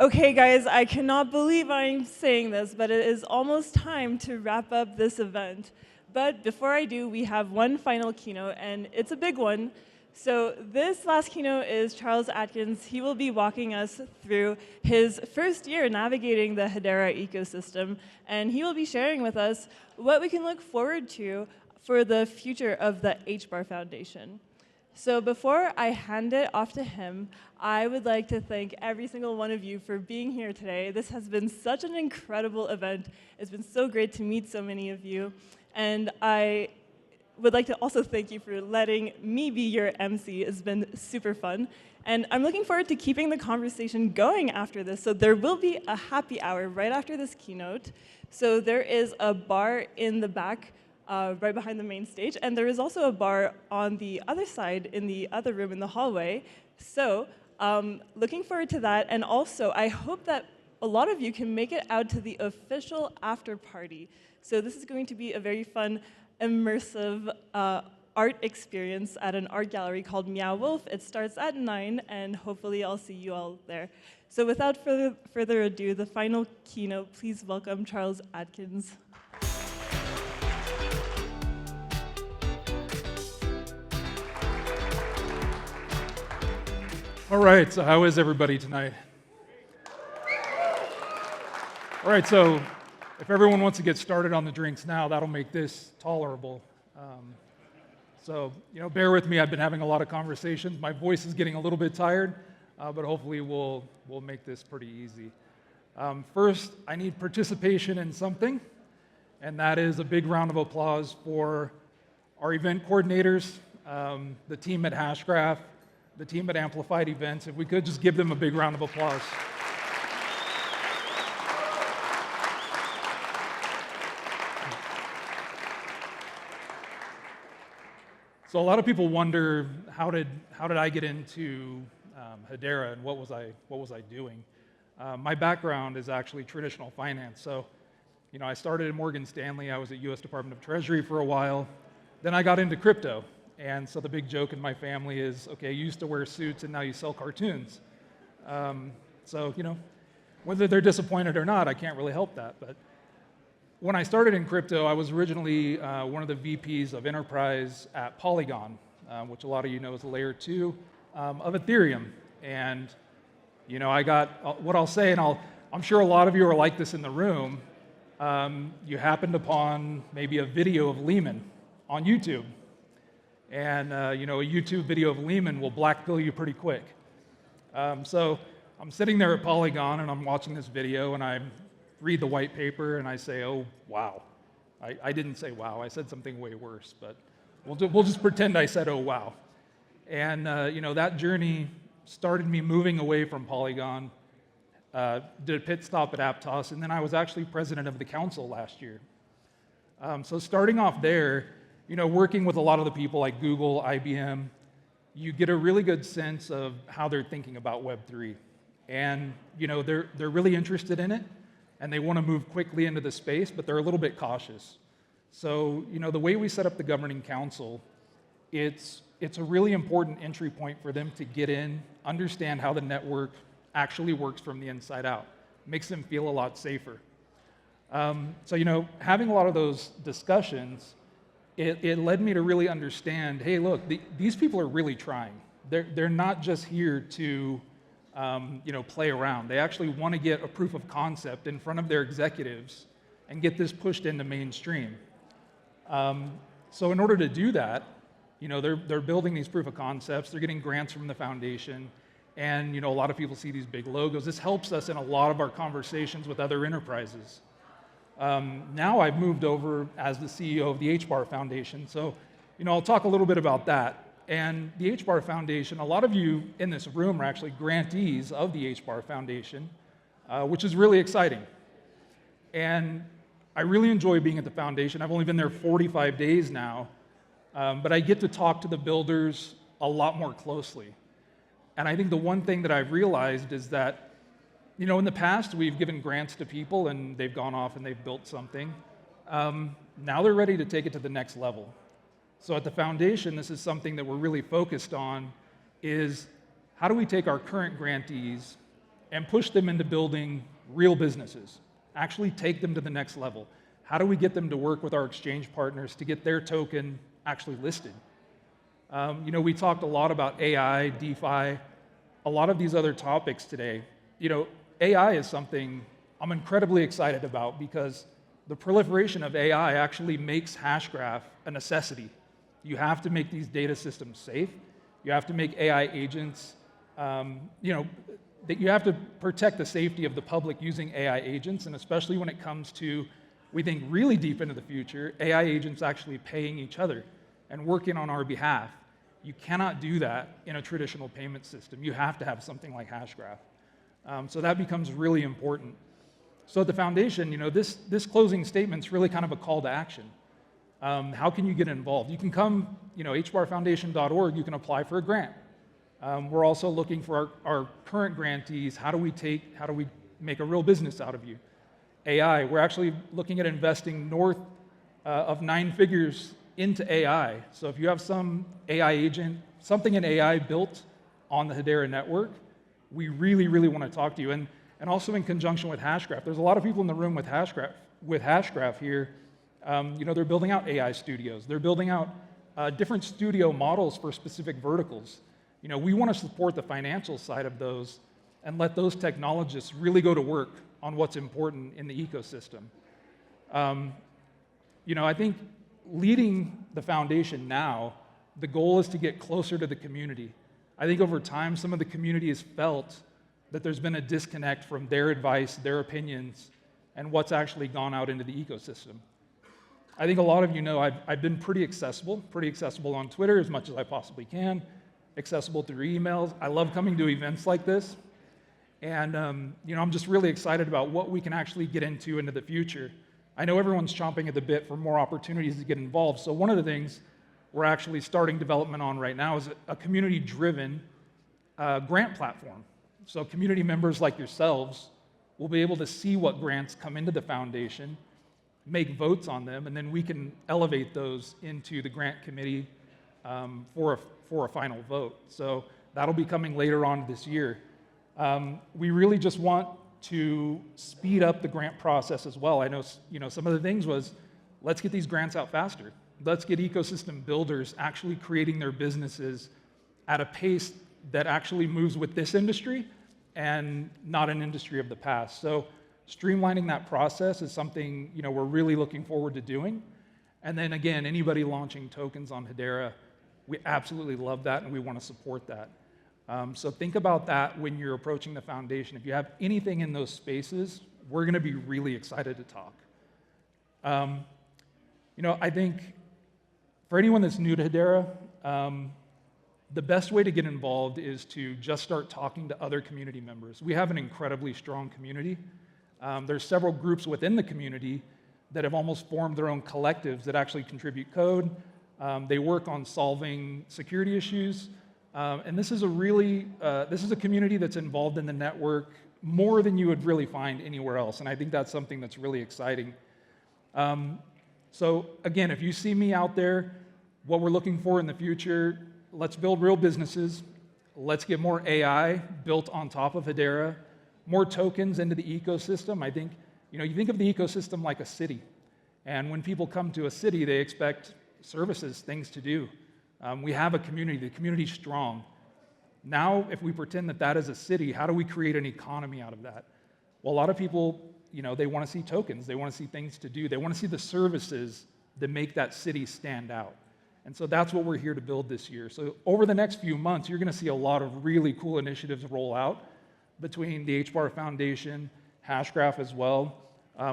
Okay, guys, I cannot believe I'm saying this, but it is almost time to wrap up this event. But before I do, we have one final keynote, and it's a big one. So this last keynote is Charles Adkins. He will be walking us through his first year navigating the Hedera ecosystem, and he will be sharing with us what we can look forward to for the future of the HBAR Foundation. So before I hand it off to him, I would like to thank every single one of you for being here today. This has been such an incredible event. It's been so great to meet so many of you. And I would like to also thank you for letting me be your MC. It's been super fun. And I'm looking forward to keeping the conversation going after this. So there will be a happy hour right after this keynote. So there is a bar in the back right behind the main stage. And there is also a bar on the other side in the other room in the hallway. So looking forward to that. And also, I hope that a lot of you can make it out to the official after party. So this is going to be a very fun, immersive art experience at an art gallery called Meow Wolf. It starts at 9, and hopefully I'll see you all there. So without further ado, the final keynote, please welcome Charles Adkins. All right, so how is everybody tonight? All right, so if everyone wants to get started on the drinks now, that'll make this tolerable. So, bear with me. I've been having a lot of conversations. My voice is getting a little bit tired, but hopefully we'll make this pretty easy. First, I need participation in something, and that is a big round of applause for our event coordinators, the team at Hashgraph, the team at Amplified Events. If we could just give them a big round of applause. So a lot of people wonder, how did I get into Hedera, and what was I doing? My background is actually traditional finance. So, I started at Morgan Stanley. I was at U.S. Department of Treasury for a while. Then I got into crypto. And so the big joke in my family is, okay, you used to wear suits and now you sell cartoons. So, whether they're disappointed or not, I can't really help that. But when I started in crypto, I was originally one of the VPs of enterprise at Polygon, which a lot of you know is a layer 2 of Ethereum. And, I got, what I'll say, and I'm sure a lot of you are like this in the room, you happened upon maybe a video of Lehman on YouTube. And, a YouTube video of Lehman will blackpill you pretty quick. So I'm sitting there at Polygon, and I'm watching this video, and I read the white paper, and I say, oh, wow. I didn't say wow. I said something way worse, but we'll just pretend I said, oh, wow. And, that journey started me moving away from Polygon, did a pit stop at Aptos, and then I was actually president of the council last year. So starting off there, working with a lot of the people like Google, IBM, you get a really good sense of how they're thinking about Web3. And, they're really interested in it, and they want to move quickly into the space, but they're a little bit cautious. So, the way we set up the governing council, it's a really important entry point for them to get in, understand how the network actually works from the inside out. Makes them feel a lot safer. So, having a lot of those discussions, it led me to really understand, hey, look, these people are really trying. They're not just here to play around. They actually want to get a proof of concept in front of their executives and get this pushed into mainstream. So in order to do that, they're building these proof of concepts. They're getting grants from the foundation. And a lot of people see these big logos. This helps us in a lot of our conversations with other enterprises. Now I've moved over as the CEO of the HBAR Foundation. So, I'll talk a little bit about that. And the HBAR Foundation, a lot of you in this room are actually grantees of the HBAR Foundation, which is really exciting. And I really enjoy being at the foundation. I've only been there 45 days now, but I get to talk to the builders a lot more closely. And I think the one thing that I've realized is that, in the past, we've given grants to people and they've gone off and they've built something. Now they're ready to take it to the next level. So at the foundation, this is something that we're really focused on, is how do we take our current grantees and push them into building real businesses, actually take them to the next level. How do we get them to work with our exchange partners to get their token actually listed? We talked a lot about AI, DeFi, a lot of these other topics today. AI is something I'm incredibly excited about because the proliferation of AI actually makes Hashgraph a necessity. You have to make these data systems safe. You have to make AI agents, that you have to protect the safety of the public using AI agents, and especially when it comes to, we think really deep into the future, AI agents actually paying each other and working on our behalf. You cannot do that in a traditional payment system. You have to have something like Hashgraph. So that becomes really important. So at the foundation, this closing statement's really kind of a call to action. How can you get involved? You can come, hbarfoundation.org, you can apply for a grant. We're also looking for our current grantees. How do we make a real business out of you? AI, we're actually looking at investing north of 9 figures into AI. So if you have some AI agent, something in AI built on the Hedera network, we really, really want to talk to you. And also in conjunction with Hashgraph. There's a lot of people in the room with Hashgraph here. They're building out AI studios. They're building out different studio models for specific verticals. We want to support the financial side of those and let those technologists really go to work on what's important in the ecosystem. I think leading the foundation now, the goal is to get closer to the community. I think over time, some of the community has felt that there's been a disconnect from their advice, their opinions, and what's actually gone out into the ecosystem. I think a lot of you know I've been pretty accessible on Twitter as much as I possibly can, accessible through emails. I love coming to events like this. And I'm just really excited about what we can actually get into the future. I know everyone's chomping at the bit for more opportunities to get involved. So one of the things we're actually starting development on right now is a community-driven grant platform. So community members like yourselves will be able to see what grants come into the foundation, make votes on them, and then we can elevate those into the grant committee for a final vote. So that'll be coming later on this year. We really just want to speed up the grant process as well. I know, some of the things was, let's get these grants out faster. Let's get ecosystem builders actually creating their businesses at a pace that actually moves with this industry and not an industry of the past. So streamlining that process is something, we're really looking forward to doing. And then again, anybody launching tokens on Hedera, we absolutely love that and we want to support that. So think about that when you're approaching the foundation. If you have anything in those spaces, we're going to be really excited to talk. I think for anyone that's new to Hedera, the best way to get involved is to just start talking to other community members. We have an incredibly strong community. There's several groups within the community that have almost formed their own collectives that actually contribute code. They work on solving security issues. And this is a community that's involved in the network more than you would really find anywhere else. And I think that's something that's really exciting. So again, if you see me out there, what we're looking for in the future, let's build real businesses. Let's get more AI built on top of Hedera, more tokens into the ecosystem. I think, you think of the ecosystem like a city. And when people come to a city, they expect services, things to do. We have a community. The community's strong. Now, if we pretend that that is a city, how do we create an economy out of that? Well, a lot of people, they want to see tokens. They want to see things to do. They want to see the services that make that city stand out. And so that's what we're here to build this year. So over the next few months, you're going to see a lot of really cool initiatives roll out between the HBAR Foundation, Hashgraph as well.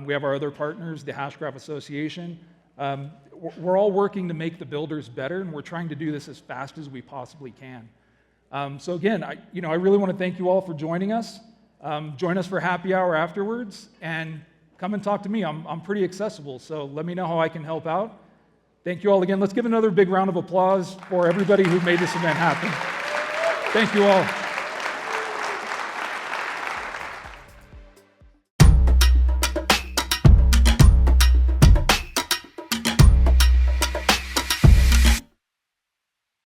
We have our other partners, the Hashgraph Association. We're all working to make the builders better, and we're trying to do this as fast as we possibly can. So again, I really want to thank you all for joining us. Join us for happy hour afterwards, and come and talk to me. I'm pretty accessible, so let me know how I can help out. Thank you all again. Let's give another big round of applause for everybody who made this event happen. Thank you all.